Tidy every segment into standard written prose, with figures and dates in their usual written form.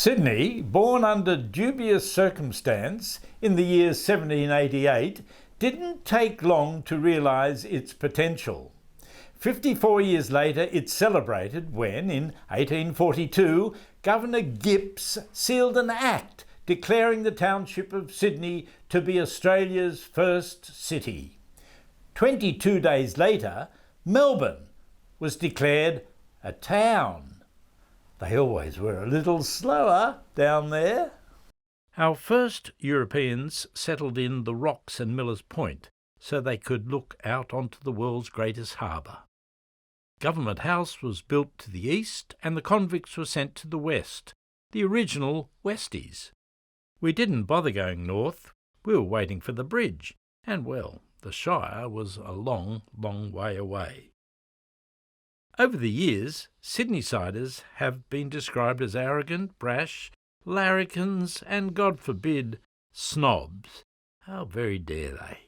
Sydney, born under dubious circumstance in the year 1788, didn't take long to realise its potential. 54 years later it celebrated when, in 1842, Governor Gipps sealed an act declaring the township of Sydney to be Australia's first city. 22 days later, Melbourne was declared a town. They always were a little slower down there. Our first Europeans settled in the Rocks and Millers Point so they could look out onto the world's greatest harbour. Government House was built to the east and the convicts were sent to the west, the original Westies. We didn't bother going north, we were waiting for the bridge, and well, the Shire was a long, long way away. Over the years, Sydneysiders have been described as arrogant, brash, larrikins and, God forbid, snobs. How very dare they?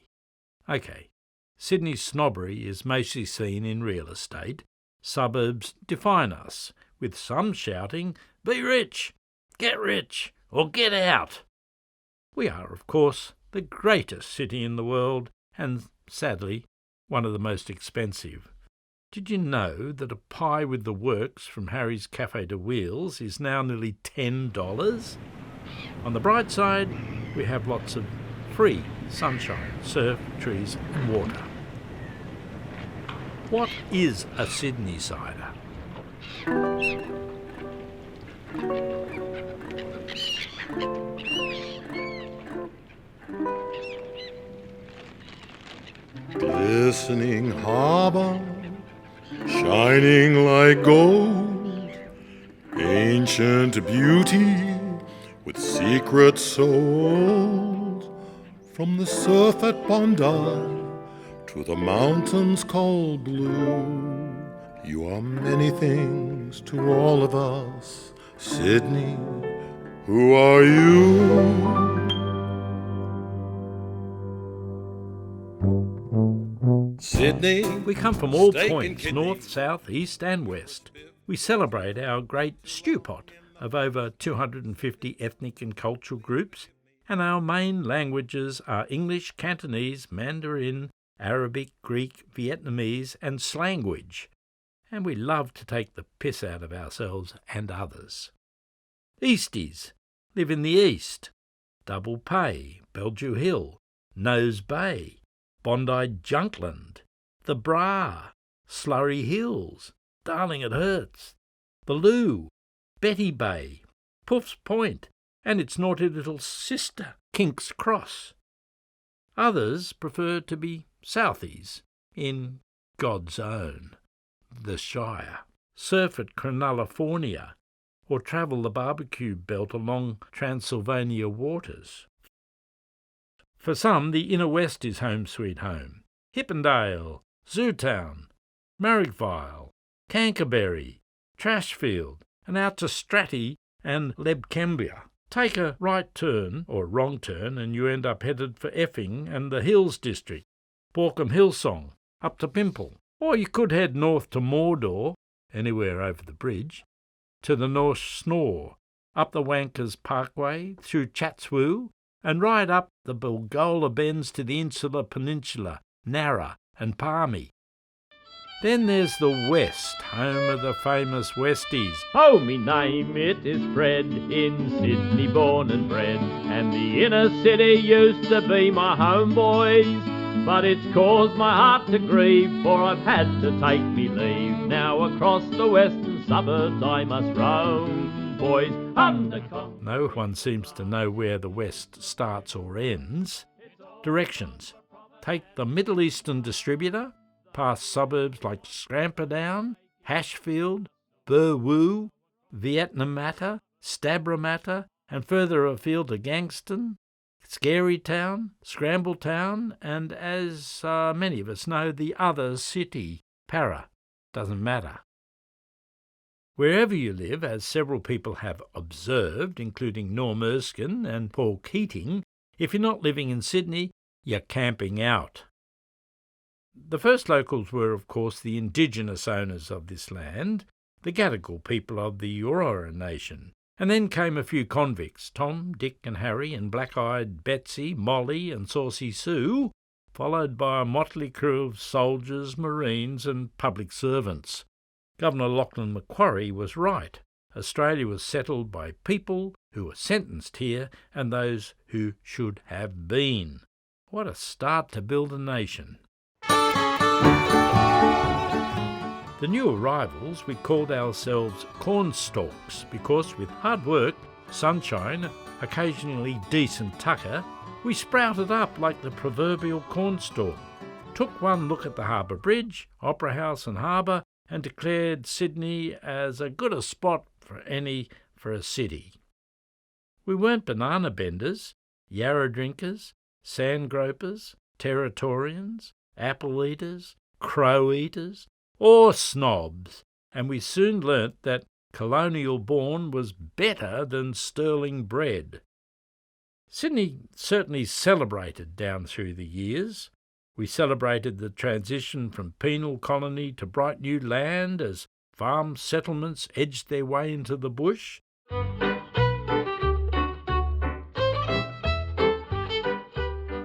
OK, Sydney's snobbery is mostly seen in real estate. Suburbs define us, with some shouting, "Be rich, get rich, or get out." We are, of course, the greatest city in the world and, sadly, one of the most expensive. Did you know that a pie with the works from Harry's Cafe de Wheels is now nearly $10? On the bright side, we have lots of free sunshine, surf, trees and water. What is a Sydneysider? Glistening harbour, shining like gold, ancient beauty with secrets so old. From the surf at Bondi to the mountains called blue, you are many things to all of us. Sydney, who are you? Sydney. We come from all points, north, south, east and west. We celebrate our great stew pot of over 250 ethnic and cultural groups, and our main languages are English, Cantonese, Mandarin, Arabic, Greek, Vietnamese and slanguage. And we love to take the piss out of ourselves and others. Easties live in the east. Double Pay, Bellevue Hill, Nose Bay, Bondi Junkland, the Bra, Slurry Hills, Darling it Hurts, the Loo, Betty Bay, Puff's Point, and its naughty little sister, Kink's Cross. Others prefer to be Southies, in God's own, the Shire. Surf at Cronulla, or travel the barbecue belt along Transylvania waters. For some, the inner west is home sweet home. Hippendale, Zootown, Marrickville, Canterbury, Trashfield, and out to Stratty and Lebcambia. Take a right turn, or wrong turn, and you end up headed for Epping and the Hills District, Borkham Hillsong, up to Pimple. Or you could head north to Mordor, anywhere over the bridge, to the North Snore, up the Wankers Parkway, through Chatswool, and right up the Bilgola Bends to the Insular Peninsula, Narra and Palmy. Then there's the West, home of the famous Westies. Oh, me name it is Fred, in Sydney born and bred, and the inner city used to be my home, boys. But it's caused my heart to grieve, for I've had to take me leave. Now across the western suburbs I must roam, boys. No one seems to know where the West starts or ends. Directions. Take the Middle Eastern distributor, past suburbs like Scramperdown, Hashfield, Burwoo, Vietnamatta, Stabramatta, and further afield to Gangston, Scarytown, Scrambletown, and as many of us know, the other city, Para. Doesn't matter. Wherever you live, as several people have observed, including Norm Erskine and Paul Keating, if you're not living in Sydney, you're camping out. The first locals were, of course, the indigenous owners of this land, the Gadigal people of the Eora Nation, And then came a few convicts, Tom, Dick and Harry, and black-eyed Betsy, Molly and Saucy Sue, followed by a motley crew of soldiers, marines and public servants. Governor Lachlan Macquarie was right. Australia was settled by people who were sentenced here and those who should have been. What a start to build a nation. The new arrivals, we called ourselves cornstalks because with hard work, sunshine, occasionally decent tucker, we sprouted up like the proverbial cornstalk, took one look at the Harbour Bridge, Opera House and Harbour, and declared Sydney as as good a spot for any for a city. We weren't banana benders, yarra drinkers, sand gropers, Territorians, apple eaters, crow eaters, or snobs, and we soon learnt that colonial born was better than sterling bred. Sydney certainly celebrated down through the years. We celebrated the transition from penal colony to bright new land as farm settlements edged their way into the bush.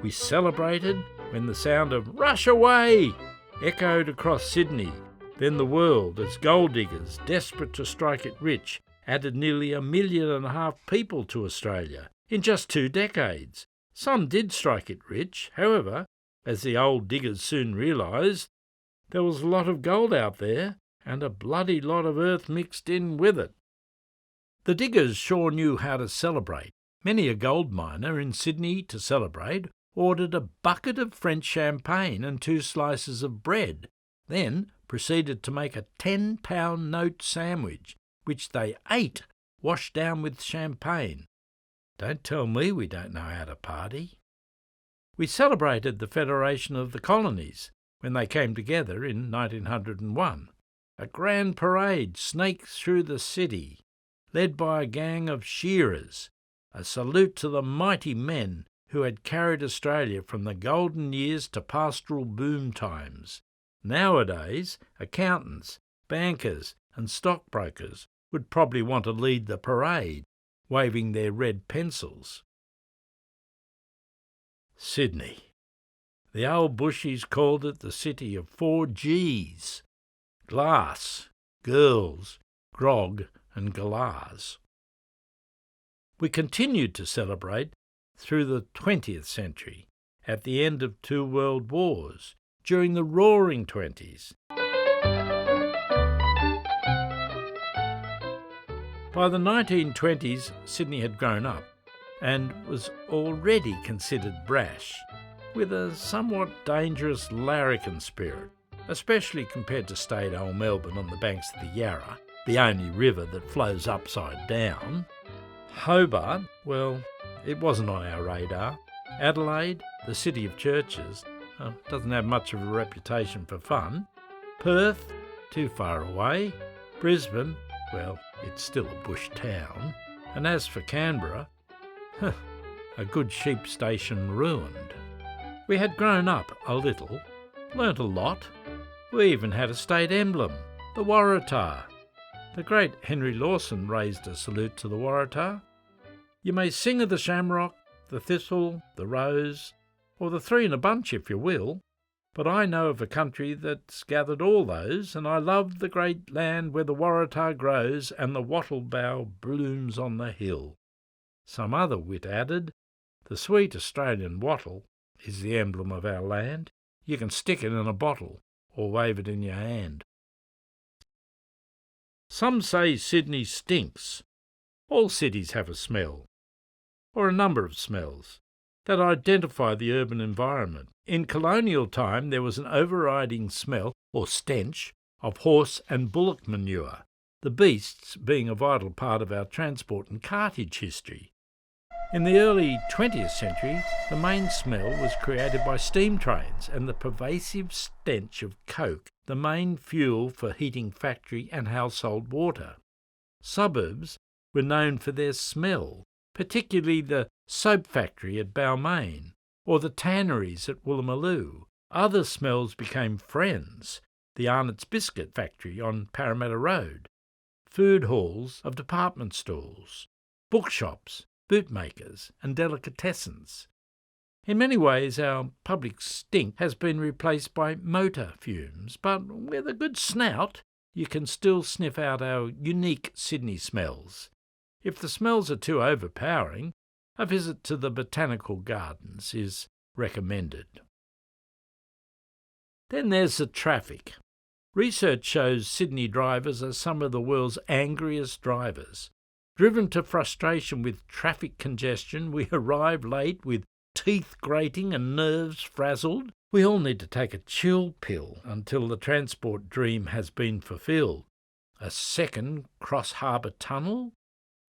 We celebrated when the sound of "Rush Away" echoed across Sydney, then the world as gold diggers, desperate to strike it rich, added nearly 1.5 million people to Australia in just 2 decades. Some did strike it rich, however, as the old diggers soon realised, there was a lot of gold out there and a bloody lot of earth mixed in with it. The diggers sure knew how to celebrate. Many a gold miner in Sydney, to celebrate, ordered a bucket of French champagne and 2 slices of bread, then proceeded to make a 10-pound note sandwich, which they ate, washed down with champagne. Don't tell me we don't know how to party. We celebrated the Federation of the Colonies when they came together in 1901. A grand parade snaked through the city, led by a gang of shearers, a salute to the mighty men who had carried Australia from the golden years to pastoral boom times. Nowadays, accountants, bankers and stockbrokers would probably want to lead the parade, waving their red pencils. Sydney. The old bushies called it the city of 4 Gs. Glass, girls, grog and galahs. We continued to celebrate through the 20th century, at the end of 2 world wars, during the Roaring Twenties. By the 1920s, Sydney had grown up and was already considered brash, with a somewhat dangerous larrikin spirit, especially compared to staid old Melbourne on the banks of the Yarra, the only river that flows upside down. Hobart, well, it wasn't on our radar. Adelaide, the city of churches, doesn't have much of a reputation for fun. Perth, too far away. Brisbane, well, it's still a bush town. And as for Canberra, a good sheep station ruined. We had grown up a little, learnt a lot. We even had a state emblem, the Waratah. The great Henry Lawson raised a salute to the Waratah. You may sing of the shamrock, the thistle, the rose, or the 3 in a bunch if you will, but I know of a country that's gathered all those, and I love the great land where the Waratah grows and the wattle bough blooms on the hill. Some other wit added, the sweet Australian wattle is the emblem of our land. You can stick it in a bottle or wave it in your hand. Some say Sydney stinks. All cities have a smell, or a number of smells, that identify the urban environment. In colonial time there was an overriding smell, or stench, of horse and bullock manure, the beasts being a vital part of our transport and cartage history. In the early 20th century, the main smell was created by steam trains and the pervasive stench of coke, the main fuel for heating factory and household water. Suburbs were known for their smell, particularly the soap factory at Balmain or the tanneries at Woolloomooloo. Other smells became friends, the Arnott's biscuit factory on Parramatta Road. food halls of department stores, bookshops, bootmakers and delicatessens. In many ways our public stink has been replaced by motor fumes, but with a good snout you can still sniff out our unique Sydney smells. If the smells are too overpowering, a visit to the botanical gardens is recommended. Then there's the traffic. Research shows Sydney drivers are some of the world's angriest drivers. Driven to frustration with traffic congestion, we arrive late with teeth grating and nerves frazzled. We all need to take a chill pill until the transport dream has been fulfilled. A second cross-harbour tunnel,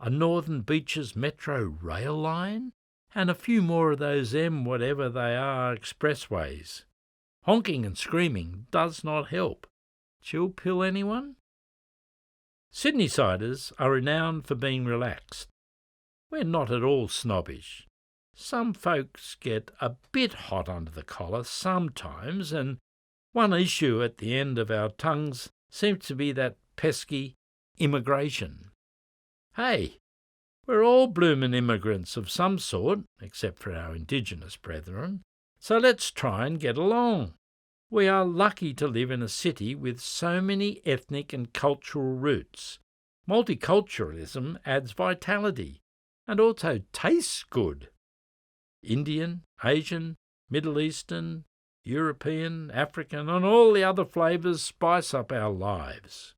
a Northern Beaches metro rail line, and a few more of those whatever they are expressways. Honking and screaming does not help. Chill pill, anyone? Sydney-siders are renowned for being relaxed. We're not at all snobbish. Some folks get a bit hot under the collar sometimes, and one issue at the end of our tongues seems to be that pesky immigration. Hey, we're all bloomin' immigrants of some sort, except for our Indigenous brethren, so let's try and get along. We are lucky to live in a city with so many ethnic and cultural roots. Multiculturalism adds vitality and also tastes good. Indian, Asian, Middle Eastern, European, African, and all the other flavours spice up our lives.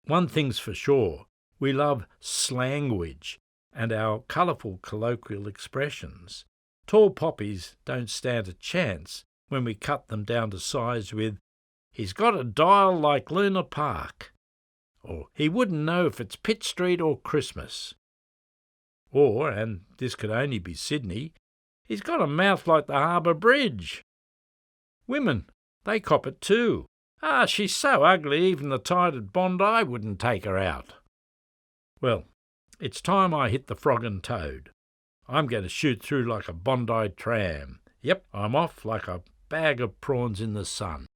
One thing's for sure, we love slangwage and our colourful colloquial expressions. Tall poppies don't stand a chance when we cut them down to size with, "He's got a dial like Luna Park," or "He wouldn't know if it's Pitt Street or Christmas." Or, and this could only be Sydney, "He's got a mouth like the Harbour Bridge." Women, they cop it too. "Ah, she's so ugly even the tide at Bondi wouldn't take her out." Well, it's time I hit the Frog and Toad. I'm going to shoot through like a Bondi tram. Yep, I'm off like a bag of prawns in the sun.